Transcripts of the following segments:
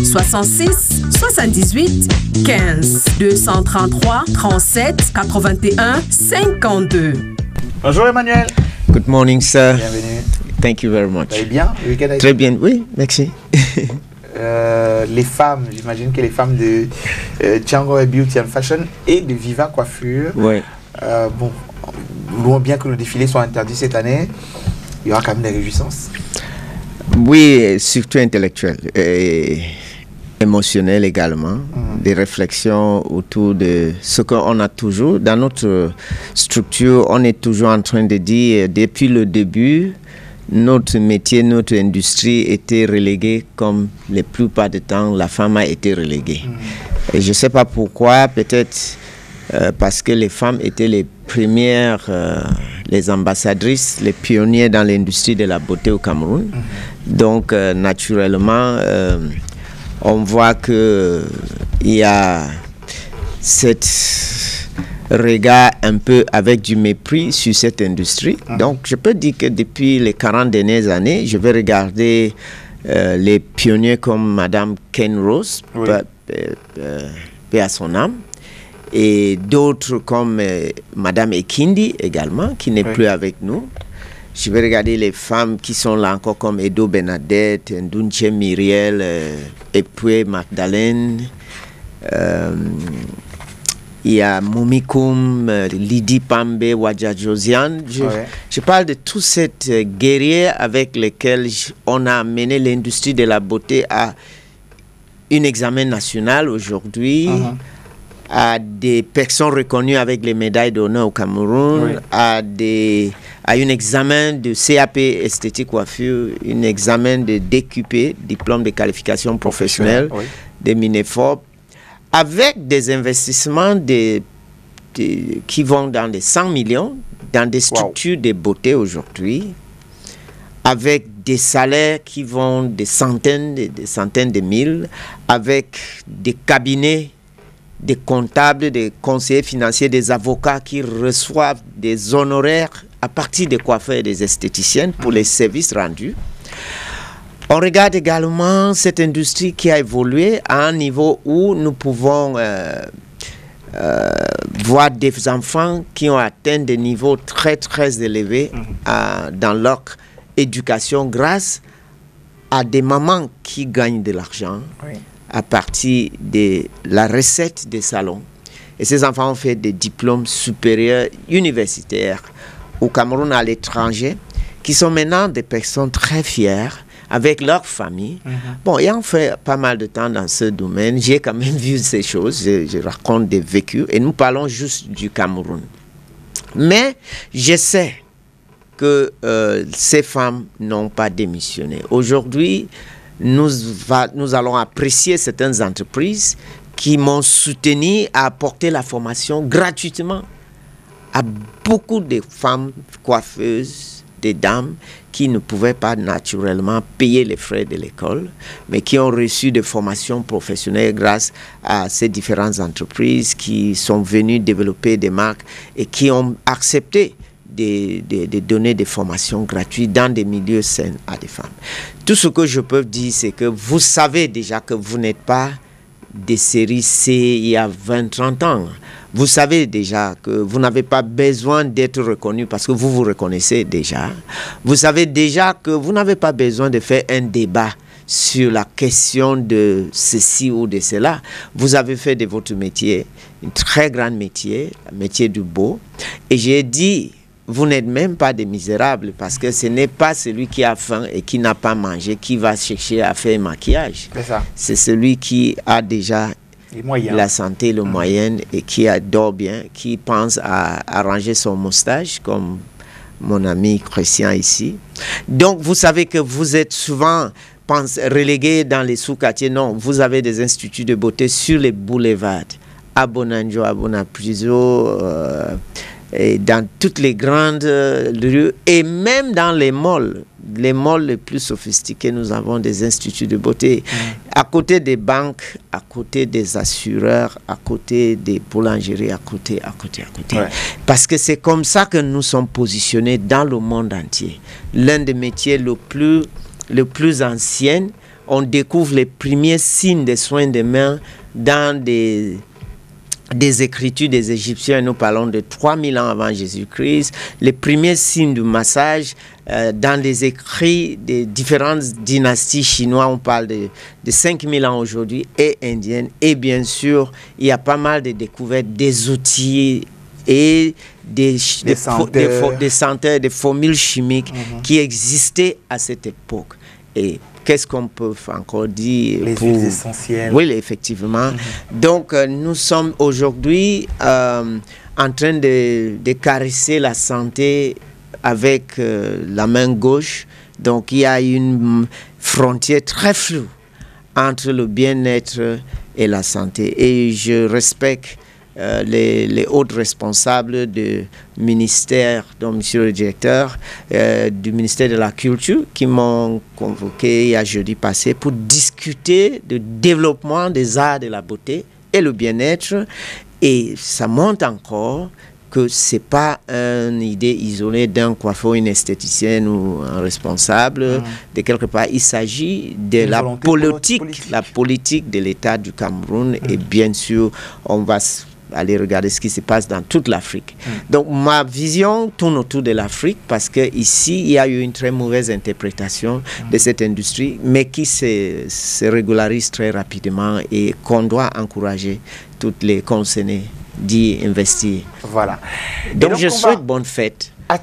66 78 15 233 37 81 52. Bonjour Emmanuel. Good morning, sir. Bienvenue. Thank you very much. Vous allez bien? Le week-end a été... Très bien, oui, merci. Les femmes, j'imagine que les femmes de Django Beauty and Fashion et de Viva Coiffure, Oui. bon, loin bien que le défilé soit interdit cette année, il y aura quand même des réjouissances. Oui, surtout intellectuel et émotionnel également. Des réflexions autour de ce qu'on a toujours. Dans notre structure, on est toujours en train de dire, depuis le début, notre métier, notre industrie était reléguée comme la plupart du temps, la femme a été reléguée. Et je ne sais pas pourquoi, peut-être parce que les femmes étaient les premières, les ambassadrices, les pionniers dans l'industrie de la beauté au Cameroun. Donc, naturellement, on voit qu'il y a cet regard un peu avec du mépris sur cette industrie. Donc, je peux dire que depuis les 40 dernières années, je vais regarder les pionniers comme Madame Ken Rose, Oui. paix à son âme, et d'autres comme Madame Ekindi également, qui n'est plus avec nous. Je vais regarder les femmes qui sont là encore comme Edo Bernadette, Ndunche Myriel, Epoué Magdalene. Il y a Moumikoum, Lydie Pambe, Wadja Josiane. Je parle de tous ces guerriers avec lesquels on a amené l'industrie de la beauté à un examen national aujourd'hui, à des personnes reconnues avec les médailles d'honneur au Cameroun, à un examen de CAP esthétique coiffure, un examen de DQP, diplôme de qualification professionnelle, de MINEFOP, avec des investissements qui vont dans les 100 millions, dans des structures de beauté aujourd'hui, avec des salaires qui vont des centaines de mille, avec des cabinets, des comptables, des conseillers financiers, des avocats qui reçoivent des honoraires à partir des coiffeurs et des esthéticiennes pour les services rendus. On regarde également cette industrie qui a évolué à un niveau où nous pouvons voir des enfants qui ont atteint des niveaux très très élevés dans leur éducation grâce à des mamans qui gagnent de l'argent à partir de la recette des salons. Et ces enfants ont fait des diplômes supérieurs universitaires au Cameroun, à l'étranger, qui sont maintenant des personnes très fières avec leur famille. Bon, ayant fait pas mal de temps dans ce domaine, j'ai quand même vu ces choses, je raconte des vécus, et nous parlons juste du Cameroun. Mais je sais que ces femmes n'ont pas démissionné. Aujourd'hui, nous allons apprécier certaines entreprises qui m'ont soutenu à apporter la formation gratuitement à beaucoup de femmes coiffeuses, des dames qui ne pouvaient pas naturellement payer les frais de l'école, mais qui ont reçu des formations professionnelles grâce à ces différentes entreprises qui sont venues développer des marques et qui ont accepté de donner des formations gratuites dans des milieux sains à des femmes. Tout ce que je peux dire, c'est que vous savez déjà que vous n'êtes pas des séries C il y a 20-30 ans. Vous savez déjà que vous n'avez pas besoin d'être reconnu parce que vous vous reconnaissez déjà. Vous savez déjà que vous n'avez pas besoin de faire un débat sur la question de ceci ou de cela. Vous avez fait de votre métier un très grand métier, le métier du beau. Et j'ai dit, vous n'êtes même pas des misérables parce que ce n'est pas celui qui a faim et qui n'a pas mangé qui va chercher à faire un maquillage. C'est celui qui a déjà la santé, le moyen et qui dort bien, qui pense à arranger son moustache comme mon ami Christian ici. Donc vous savez que vous êtes souvent relégués dans les sous-quartiers. Non, vous avez des instituts de beauté sur les boulevards, à Bonanjo, à Bonapriso, et dans toutes les grandes rues et même dans les malls les plus sophistiqués, nous avons des instituts de beauté à côté des banques, à côté des assureurs, à côté des boulangeries, à côté. Parce que c'est comme ça que nous sommes positionnés dans le monde entier. L'un des métiers le plus ancien on découvre les premiers signes des soins des mains dans des écritures des Égyptiens. Nous parlons de 3000 ans avant Jésus-Christ. Les premiers signes de massage dans les écrits des différentes dynasties chinoises, on parle de 5000 ans aujourd'hui, et indiennes. Et bien sûr, il y a pas mal de découvertes des outils et des senteurs, des formules chimiques qui existaient à cette époque. Et qu'est-ce qu'on peut encore dire? Les huiles essentielles. Oui, effectivement. Donc, nous sommes aujourd'hui en train de caresser la santé avec la main gauche. Donc, il y a une frontière très floue entre le bien-être et la santé. Et je respecte les hauts responsables du ministère, donc monsieur le directeur du ministère de la Culture, qui m'ont convoqué il y a jeudi passé pour discuter du développement des arts de la beauté et le bien-être. Et ça montre encore que ce n'est pas une idée isolée d'un coiffeur, une esthéticienne ou un responsable de quelque part. Il s'agit de la politique de l'État du Cameroun. Et bien sûr, on va aller regarder ce qui se passe dans toute l'Afrique. Donc ma vision tourne autour de l'Afrique parce qu'ici, il y a eu une très mauvaise interprétation de cette industrie, mais qui se régularise très rapidement et qu'on doit encourager toutes les concernés d'y investir. Voilà. Donc je souhaite bonne fête à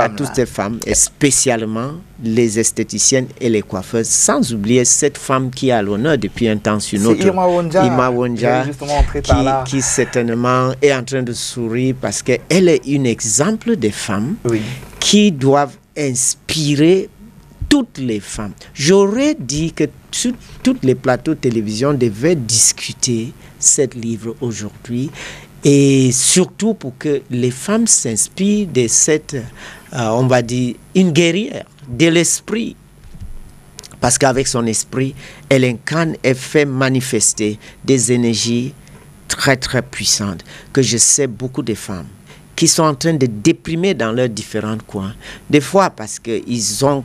toutes ces femmes, et spécialement les esthéticiennes et les coiffeuses, sans oublier cette femme qui a l'honneur depuis un temps sur notre Irma Wonja, qui certainement est en train de sourire parce qu'elle est un exemple de femmes qui doivent inspirer toutes les femmes. J'aurais dit que sur tous les plateaux de télévision devaient discuter ce livre aujourd'hui. Et surtout pour que les femmes s'inspirent de cette, on va dire, une guerrière de l'esprit. Parce qu'avec son esprit, elle incarne et fait manifester des énergies très, très puissantes que je sais beaucoup de femmes qui sont en train de déprimer dans leurs différents coins. Des fois parce qu'ils ont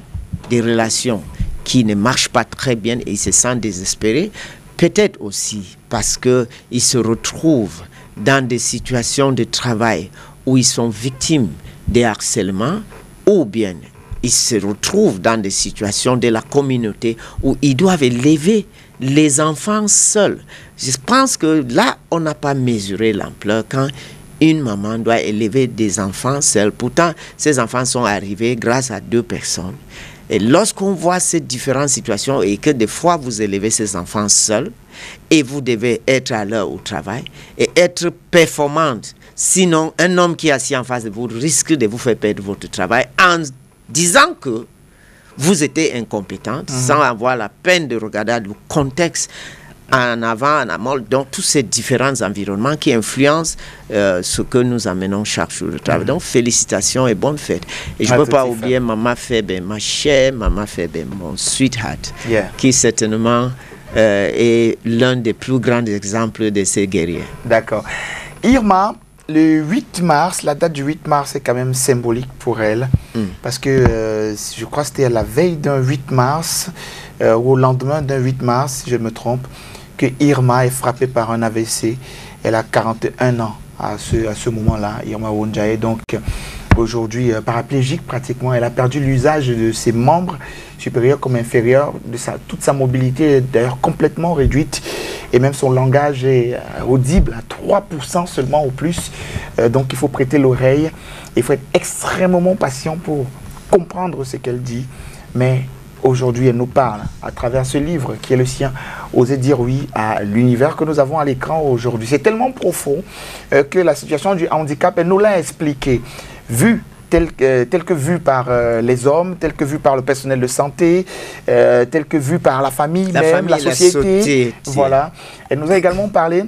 des relations qui ne marchent pas très bien et ils se sentent désespérés. Peut-être aussi parce qu'ils se retrouvent dans des situations de travail où ils sont victimes de harcèlement, ou bien ils se retrouvent dans des situations de la communauté où ils doivent élever les enfants seuls. Je pense que là, on n'a pas mesuré l'ampleur quand une maman doit élever des enfants seuls. Pourtant, ces enfants sont arrivés grâce à 2 personnes. Et lorsqu'on voit ces différentes situations et que des fois vous élevez ces enfants seuls, et vous devez être à l'heure au travail et être performante. Sinon, un homme qui est assis en face de vous risque de vous faire perdre votre travail en disant que vous êtes incompétente sans avoir la peine de regarder le contexte en avant, en amont. Donc, tous ces différents environnements qui influencent ce que nous amenons chaque jour au travail. Donc, félicitations et bonne fête. Et je ne peux pas oublier Maman Febe, ma chère Maman Febe, mon sweetheart, qui certainement est l'un des plus grands exemples de ces guerriers. D'accord. Irma, le 8 mars, la date du 8 mars est quand même symbolique pour elle. Parce que je crois que c'était à la veille d'un 8 mars, ou au lendemain d'un 8 mars, si je me trompe, que Irma est frappée par un AVC. Elle a 41 ans à ce moment-là, Irma Wonja. Donc aujourd'hui paraplégique pratiquement. Elle a perdu l'usage de ses membres supérieurs comme inférieurs. Toute sa mobilité est d'ailleurs complètement réduite. Et même son langage est audible à 3% seulement au plus. Donc il faut prêter l'oreille. Il faut être extrêmement patient pour comprendre ce qu'elle dit. Mais aujourd'hui, elle nous parle à travers ce livre qui est le sien, Oser dire oui à l'univers que nous avons à l'écran aujourd'hui. C'est tellement profond que la situation du handicap, elle nous l'a expliqué, tel que vu par les hommes, tel que vu par le personnel de santé, tel que vu par la famille, la société. Voilà. Elle nous a également parlé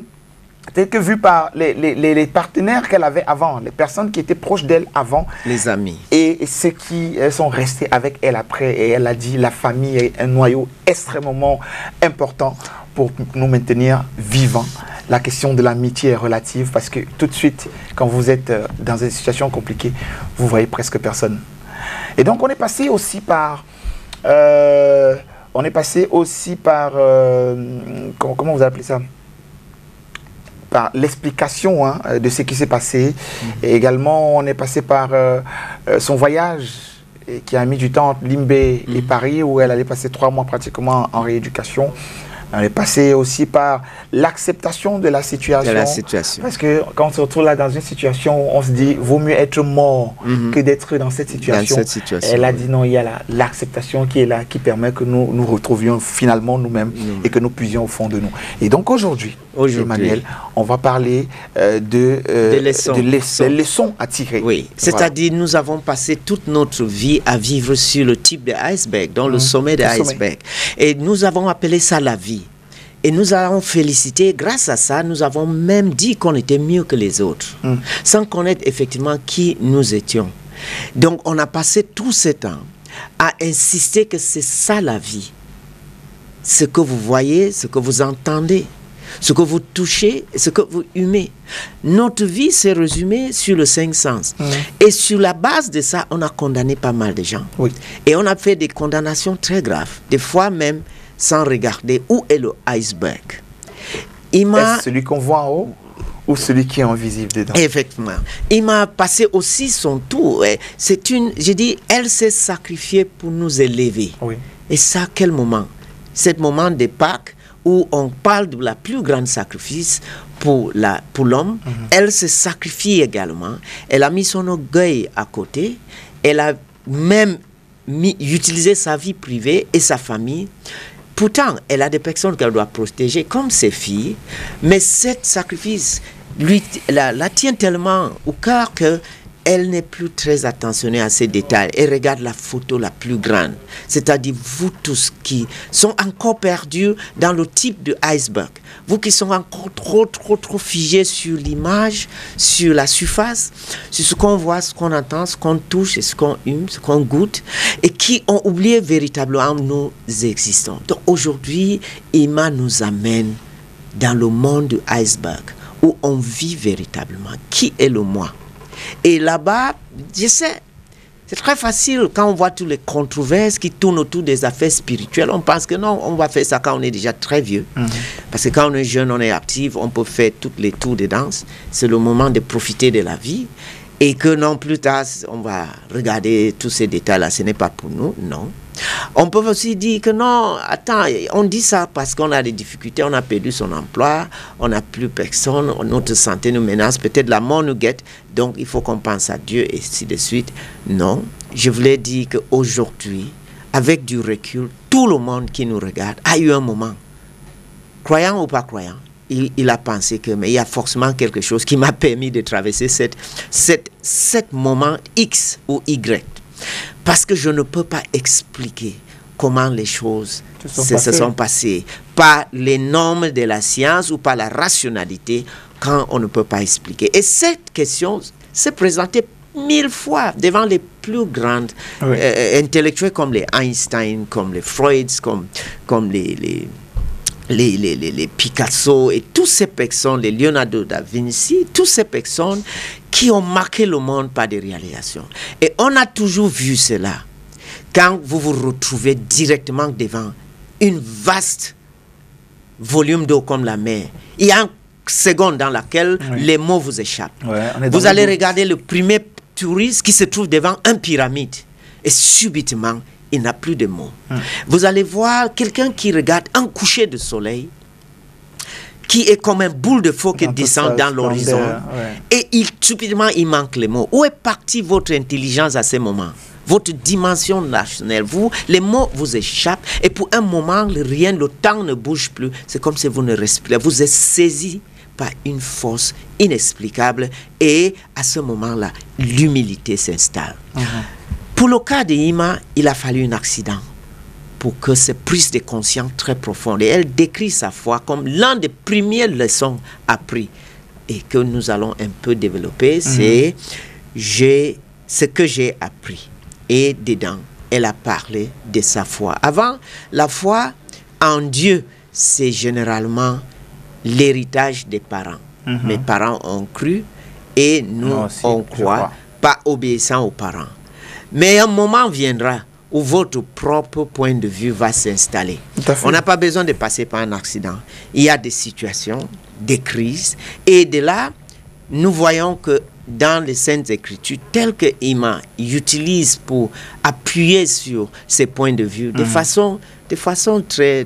tel que vu par les partenaires qu'elle avait avant, les personnes qui étaient proches d'elle avant. Les amis. Et ceux qui sont restés avec elle après. Et elle a dit la famille est un noyau extrêmement important pour nous maintenir vivants. La question de l'amitié est relative parce que tout de suite, quand vous êtes dans une situation compliquée, vous voyez presque personne. Et donc on est passé aussi par On est passé aussi par, comment vous appelez ça? Par l'explication de ce qui s'est passé. Et également, on est passé par son voyage qui a mis du temps entre Limbé et Paris, où elle allait passer 3 mois pratiquement en rééducation. On est passé aussi par l'acceptation de la situation. Parce que quand on se retrouve là dans une situation, on se dit, vaut mieux être mort que d'être dans cette situation. Elle a dit non, il y a l'acceptation qui est là, qui permet que nous nous retrouvions finalement nous-mêmes et que nous puisions au fond de nous. Et donc aujourd'hui, Emmanuel, on va parler des leçons à tirer. Oui, c'est-à-dire nous avons passé toute notre vie à vivre sur le type de iceberg, dans le sommet de l'iceberg. Et nous avons appelé ça la vie. Et nous avons félicité, grâce à ça, nous avons même dit qu'on était mieux que les autres, sans connaître effectivement qui nous étions. Donc on a passé tout ce temps à insister que c'est ça la vie. Ce que vous voyez, ce que vous entendez, ce que vous touchez, ce que vous humez. Notre vie s'est résumée sur le 5 sens. Et sur la base de ça, on a condamné pas mal de gens. Et on a fait des condamnations très graves, des fois même sans regarder où est le iceberg. Est-ce celui qu'on voit en haut ou celui qui est invisible dedans? Effectivement. Il m'a passé aussi son tour. J'ai dit, elle s'est sacrifiée pour nous élever. Et ça, quel moment? C'est le moment de Pâques où on parle de la plus grande sacrifice pour l'homme. Elle se sacrifie également. Elle a mis son orgueil à côté. Elle a même utilisé sa vie privée et sa famille. Pourtant, elle a des personnes qu'elle doit protéger, comme ses filles, mais cet sacrifice la tient tellement au cœur qu'elle n'est plus très attentionnée à ces détails. Elle regarde la photo la plus grande, c'est-à-dire vous tous qui sont encore perdus dans le type de iceberg, vous qui sont encore trop figés sur l'image, sur la surface, sur ce qu'on voit, ce qu'on entend, ce qu'on touche, ce qu'on hume, ce qu'on goûte, et qui ont oublié véritablement nos existences. Donc aujourd'hui, Emma nous amène dans le monde du iceberg, où on vit véritablement qui est le moi. Et là-bas, je sais, c'est très facile quand on voit toutes les controverses qui tournent autour des affaires spirituelles. On pense que non, on va faire ça quand on est déjà très vieux. Parce que quand on est jeune, on est actif, on peut faire tous les tours de danse. C'est le moment de profiter de la vie. Et que non, plus tard, on va regarder tous ces détails-là. Ce n'est pas pour nous, non. On peut aussi dire que non, attends, on dit ça parce qu'on a des difficultés, on a perdu son emploi, on n'a plus personne, notre santé nous menace, peut-être la mort nous guette, donc il faut qu'on pense à Dieu et ainsi de suite. Non, je voulais dire qu'aujourd'hui, avec du recul, tout le monde qui nous regarde a eu un moment, croyant ou pas croyant, il a pensé que mais il y a forcément quelque chose qui m'a permis de traverser cet moment X ou Y. Parce que je ne peux pas expliquer comment les choses se sont passées par les normes de la science ou par la rationalité quand on ne peut pas expliquer. Et cette question s'est présentée 1000 fois devant les plus grandes intellectuels comme les Einstein, comme les Freud, comme les Picasso et toutes ces personnes, les Leonardo da Vinci, toutes ces personnes qui ont marqué le monde par des réalisations. Et on a toujours vu cela quand vous vous retrouvez directement devant une vaste volume d'eau comme la mer. Il y a une seconde dans laquelle les mots vous échappent. Vous allez regarder le premier touriste qui se trouve devant une pyramide et subitement, il n'a plus de mots. Vous allez voir quelqu'un qui regarde un coucher de soleil qui est comme un boule de feu qui descend dans l'horizon. Et subitement, il manque les mots. Où est partie votre intelligence à ce moment? Votre dimension rationnelle. Les mots vous échappent. Et pour un moment, rien, le temps ne bouge plus. C'est comme si vous ne respirez. Vous êtes saisi par une force inexplicable. Et à ce moment-là, l'humilité s'installe. Pour le cas d'Ima, il a fallu un accident pour que cette prise de conscience très profonde. Et elle décrit sa foi comme l'un des premières leçons apprises et que nous allons un peu développer. C'est ce que j'ai appris. Et dedans, elle a parlé de sa foi. Avant, la foi en Dieu, c'est généralement l'héritage des parents. Mes parents ont cru et nous, on croit, pas obéissant aux parents. Mais un moment viendra où votre propre point de vue va s'installer. On n'a pas besoin de passer par un accident. Il y a des situations, des crises, et de là, nous voyons que dans les Saintes Écritures, telles que Ima utilise pour appuyer sur ces points de vue, de façon très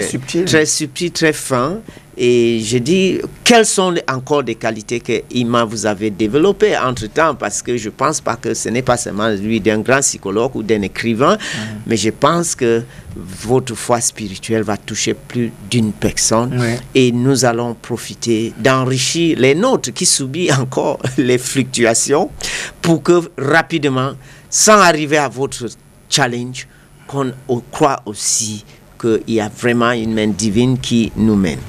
subtile, très fin. Et je dis, quelles sont encore des qualités que Ima vous avez développées entre-temps, parce que je ne pense pas que ce n'est pas seulement lui d'un grand psychologue ou d'un écrivain, mais je pense que votre foi spirituelle va toucher plus d'une personne et nous allons profiter d'enrichir les nôtres qui subissent encore les fluctuations pour que rapidement, sans arriver à votre challenge, qu'on croit aussi qu'il y a vraiment une main divine qui nous mène.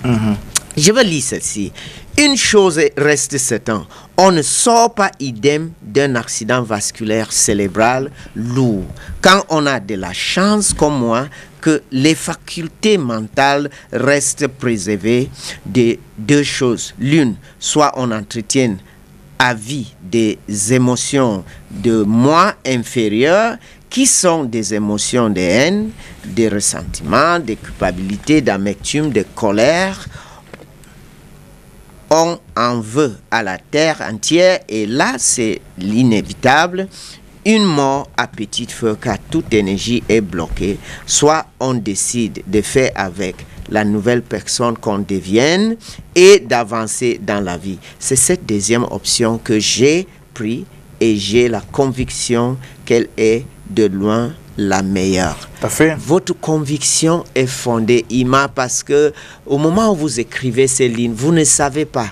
Je vais lire ceci. Une chose reste certaine, on ne sort pas idem d'un accident vasculaire cérébral lourd. Quand on a de la chance, comme moi, que les facultés mentales restent préservées de deux choses. L'une, soit on entretient à vie des émotions de moi inférieures, qui sont des émotions de haine, de ressentiment, de culpabilité, d'amertume, de colère. On en veut à la terre entière, et là, c'est l'inévitable. Une mort à petite feu, car toute énergie est bloquée. Soit on décide de faire avec la nouvelle personne qu'on devienne et d'avancer dans la vie. C'est cette deuxième option que j'ai prise, et j'ai la conviction qu'elle est de loin la meilleure. Parfait. Votre conviction est fondée, Ima, parce que au moment où vous écrivez ces lignes, vous ne savez pas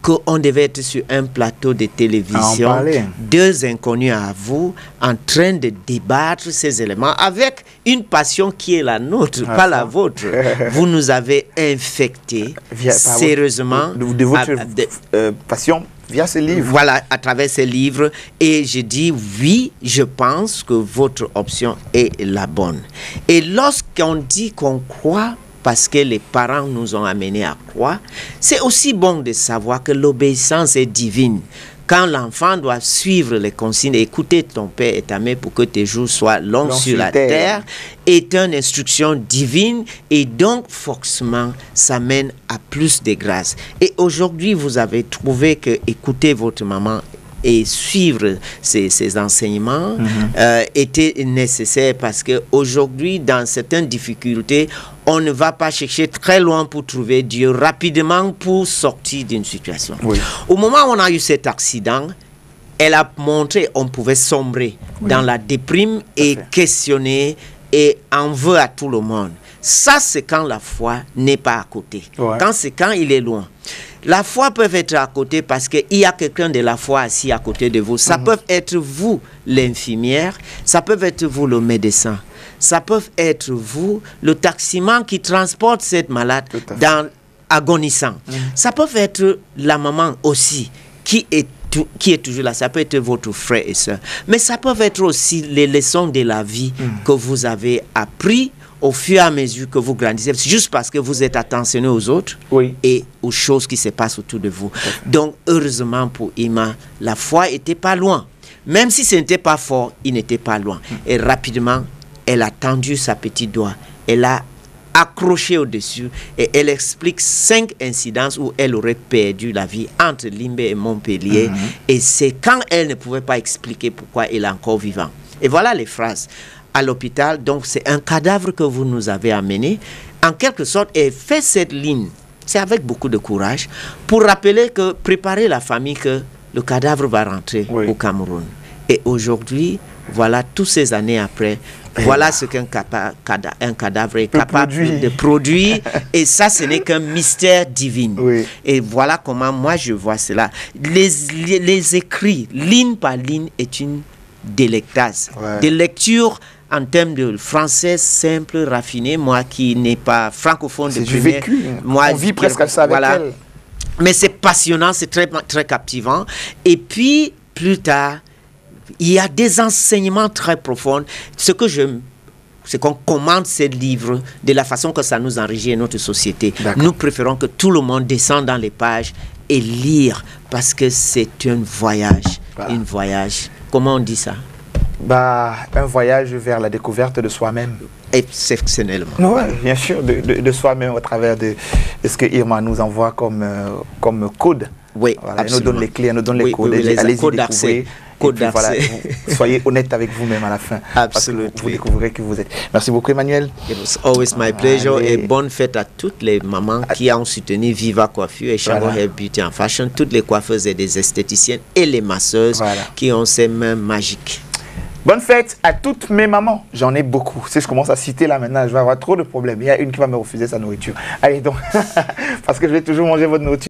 qu'on devait être sur un plateau de télévision, deux inconnus à vous, en train de débattre ces éléments avec une passion qui est la nôtre, pas la vôtre. Vous nous avez infectés sérieusement de votre passion via ces livres. Voilà, à travers ces livres. Et je dis oui, je pense que votre option est la bonne. Et lorsqu'on dit qu'on croit, parce que les parents nous ont amenés à croire, c'est aussi bon de savoir que l'obéissance est divine. Quand l'enfant doit suivre les consignes, écouter ton père et ta mère pour que tes jours soient longs sur la terre, est une instruction divine, et donc forcément, ça mène à plus de grâce. Et aujourd'hui, vous avez trouvé que écouter votre maman et suivre ces enseignements était nécessaire, parce qu'aujourd'hui, dans certaines difficultés, on ne va pas chercher très loin pour trouver Dieu rapidement pour sortir d'une situation. Au moment où on a eu cet accident, elle a montré qu'on pouvait sombrer dans la déprime et questionner et en veut à tout le monde. Ça, c'est quand la foi n'est pas à côté. Quand il est loin. La foi peut être à côté parce qu'il y a quelqu'un de la foi assis à côté de vous. Ça peut être vous, l'infirmière. Ça peut être vous, le médecin. Ça peut être vous, le taximan qui transporte cette malade dans agonisant. Ça peut être la maman aussi qui est toujours là. Ça peut être votre frère et soeur. Mais ça peut être aussi les leçons de la vie que vous avez appris au fur et à mesure que vous grandissez, juste parce que vous êtes attentionné aux autres et aux choses qui se passent autour de vous. Donc, heureusement pour Ima, la foi n'était pas loin. Même si ce n'était pas fort, il n'était pas loin. Et rapidement, elle a tendu sa petite doigt. Elle a accroché au-dessus et elle explique 5 incidences où elle aurait perdu la vie entre Limbé et Montpellier. Et c'est quand elle ne pouvait pas expliquer pourquoi elle est encore vivant. Et voilà les phrases. À l'hôpital, donc c'est un cadavre que vous nous avez amené, en quelque sorte, et fait cette ligne, c'est avec beaucoup de courage, pour rappeler que, préparer la famille que le cadavre va rentrer au Cameroun. Et aujourd'hui, voilà, toutes ces années après, voilà ce qu'un cadavre est capable de produire, et ça, ce n'est qu'un mystère divin. Et voilà comment moi je vois cela. Les écrits, ligne par ligne, est une délectase, des lectures en termes de français simple, raffiné, moi qui n'ai pas francophone de première. Vécu. Moi, on vit presque ça avec elle. Mais c'est passionnant, c'est très, très captivant. Et puis, plus tard, il y a des enseignements très profonds. C'est qu'on commande ces livres de la façon que ça nous enrichit notre société. Nous préférons que tout le monde descende dans les pages et lire, parce que c'est un voyage. Un voyage. Comment on dit ça? Bah, un voyage vers la découverte de soi-même. Exceptionnellement. Oui, bien sûr, de soi-même au travers de ce que Irma nous envoie comme code. Oui, voilà, elle nous donne les clés, elle nous donne les codes. Oui, allez-y codes découvrir. Voilà, soyez honnête avec vous-même à la fin. Absolument. Vous découvrirez qui vous êtes. Merci beaucoup, Emmanuel. It was always my pleasure. Et bonne fête à toutes les mamans qui ont soutenu Viva Coiffure et Chago Hair Beauty and Fashion, toutes les coiffeuses et des esthéticiennes et les masseuses qui ont ces mains magiques. Bonne fête à toutes mes mamans. J'en ai beaucoup. Si je commence à citer là maintenant, je vais avoir trop de problèmes. Il y a une qui va me refuser sa nourriture. Allez donc, parce que je vais toujours manger votre nourriture.